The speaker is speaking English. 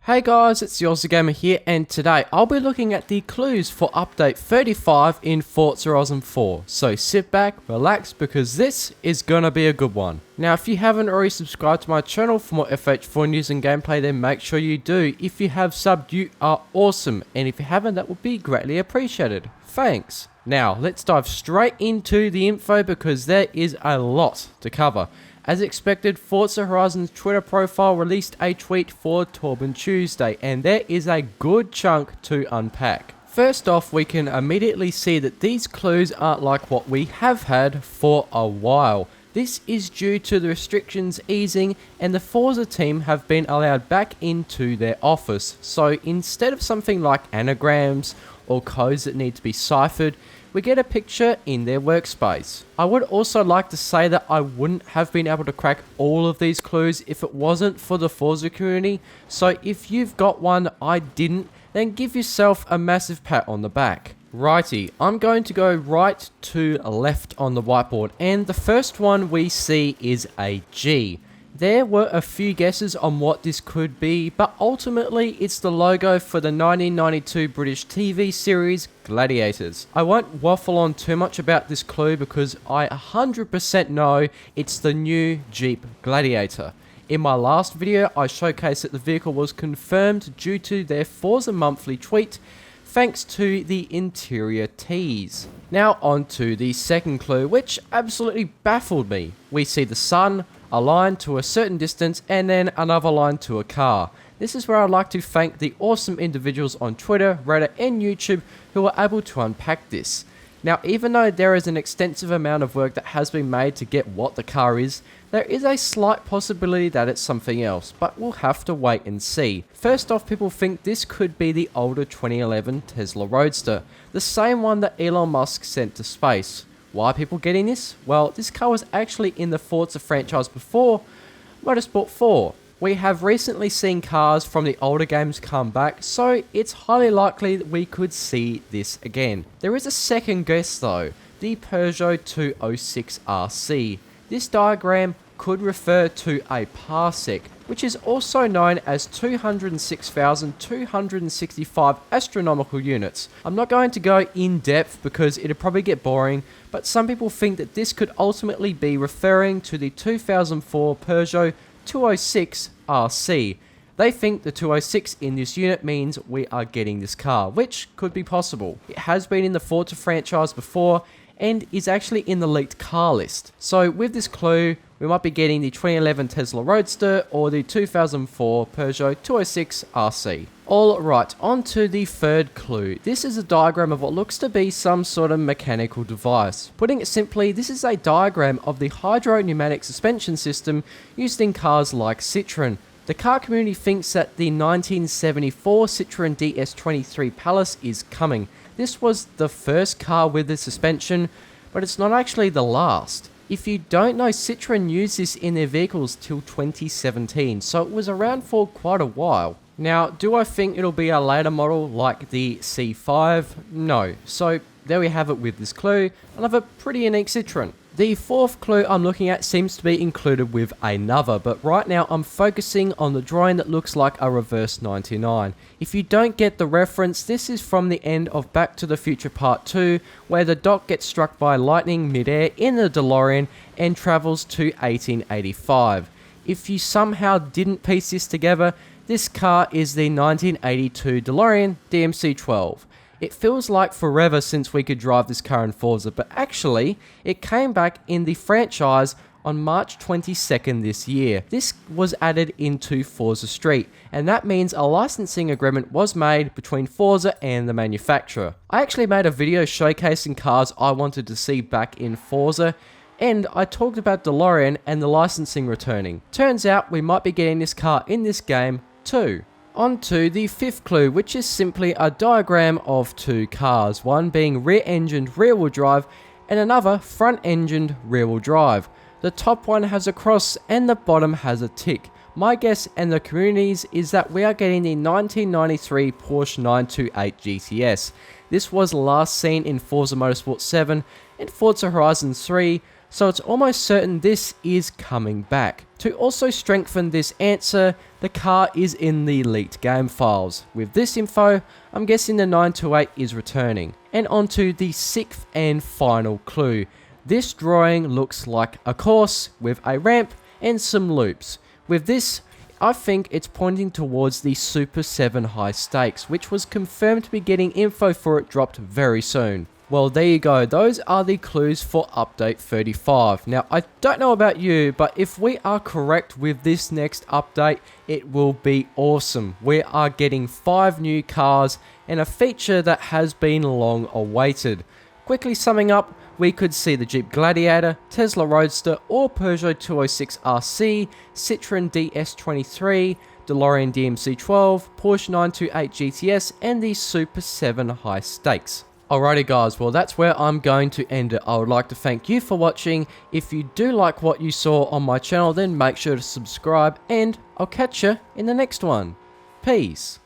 Hey guys, it's the Aussie Gamer here, and today I'll be looking at the clues for update 35 in Forza Horizon 4. So sit back, relax, because this is gonna be a good one. Now if you haven't already subscribed to my channel for more FH4 news and gameplay, then make sure you do. If you have subbed, you are awesome, and if you haven't, that would be greatly appreciated. Thanks. Now let's dive straight into the info because there is a lot to cover. As expected, Forza Horizon's Twitter profile released a tweet for Torben Tuesday, and there is a good chunk to unpack. First off, we can immediately see that these clues aren't like what we have had for a while. This is due to the restrictions easing, and the Forza team have been allowed back into their office. So instead of something like anagrams or codes that need to be ciphered, we get a picture in their workspace. I would also like to say that I wouldn't have been able to crack all of these clues if it wasn't for the Forza community, so if you've got one I didn't, then give yourself a massive pat on the back. Righty, I'm going to go right to left on the whiteboard, and the first one we see is a G. There were a few guesses on what this could be, but ultimately it's the logo for the 1992 British TV series Gladiators. I won't waffle on too much about this clue because I 100% know it's the new Jeep Gladiator. In my last video, I showcased that the vehicle was confirmed due to their Forza Monthly tweet, thanks to the interior tease. Now on to the second clue, which absolutely baffled me. We see the sun, a line to a certain distance, and then another line to a car. This is where I'd like to thank the awesome individuals on Twitter, Reddit, and YouTube who were able to unpack this. Now, even though there is an extensive amount of work that has been made to get what the car is, there is a slight possibility that it's something else, but we'll have to wait and see. First off, people think this could be the older 2011 Tesla Roadster, the same one that Elon Musk sent to space. Why are people getting this? Well, this car was actually in the Forza franchise before Motorsport 4. We have recently seen cars from the older games come back, so it's highly likely that we could see this again. There is a second guess though, the Peugeot 206 RC. This diagram could refer to a parsec, which is also known as 206,265 astronomical units. I'm not going to go in depth because it'd probably get boring, but some people think that this could ultimately be referring to the 2004 Peugeot 206 RC. They think the 206 in this unit means we are getting this car, which could be possible. It has been in the Forza franchise before and is actually in the leaked car list. So with this clue, we might be getting the 2011 Tesla Roadster or the 2004 Peugeot 206 RC. Alright, on to the third clue. This is a diagram of what looks to be some sort of mechanical device. Putting it simply, this is a diagram of the hydro-pneumatic suspension system used in cars like Citroen. The car community thinks that the 1974 Citroen DS 23 Pallas is coming. This was the first car with the suspension, but it's not actually the last. If you don't know, Citroen used this in their vehicles till 2017, so it was around for quite a while. Now, do I think it'll be a later model like the C5? No. So there we have it with this clue, another pretty unique Citroen. The fourth clue I'm looking at seems to be included with another, but right now I'm focusing on the drawing that looks like a reverse 99. If you don't get the reference, this is from the end of Back to the Future Part 2, where the Doc gets struck by lightning midair in the DeLorean and travels to 1885. If you somehow didn't piece this together, this car is the 1982 DeLorean DMC-12. It feels like forever since we could drive this car in Forza, but actually, it came back in the franchise on March 22nd this year. This was added into Forza Street, and that means a licensing agreement was made between Forza and the manufacturer. I actually made a video showcasing cars I wanted to see back in Forza, and I talked about DeLorean and the licensing returning. Turns out we might be getting this car in this game too. On to the fifth clue, which is simply a diagram of two cars, one being rear-engined rear-wheel drive and another front-engined rear-wheel drive. The top one has a cross and the bottom has a tick. My guess and the community's is that we are getting the 1993 Porsche 928 GTS. This was last seen in Forza Motorsport 7 and Forza Horizon 3, so it's almost certain this is coming back. To also strengthen this answer, the car is in the leaked game files. With this info, I'm guessing the 928 is returning. And onto the 6th and final clue. This drawing looks like a course with a ramp and some loops. With this, I think it's pointing towards the Super7 High Stakes, which was confirmed to be getting info for it dropped very soon. Well, there you go. Those are the clues for update 35. Now, I don't know about you, but if we are correct with this next update, it will be awesome. We are getting 5 new cars and a feature that has been long awaited. Quickly summing up, we could see the Jeep Gladiator, Tesla Roadster OR Peugeot 206 RC, Citroen DS 23, DeLorean DMC-12, Porsche 928 GTS, and the Super7 High Stakes. Alrighty guys, well that's where I'm going to end it. I would like to thank you for watching. If you do like what you saw on my channel, then make sure to subscribe, and I'll catch you in the next one. Peace.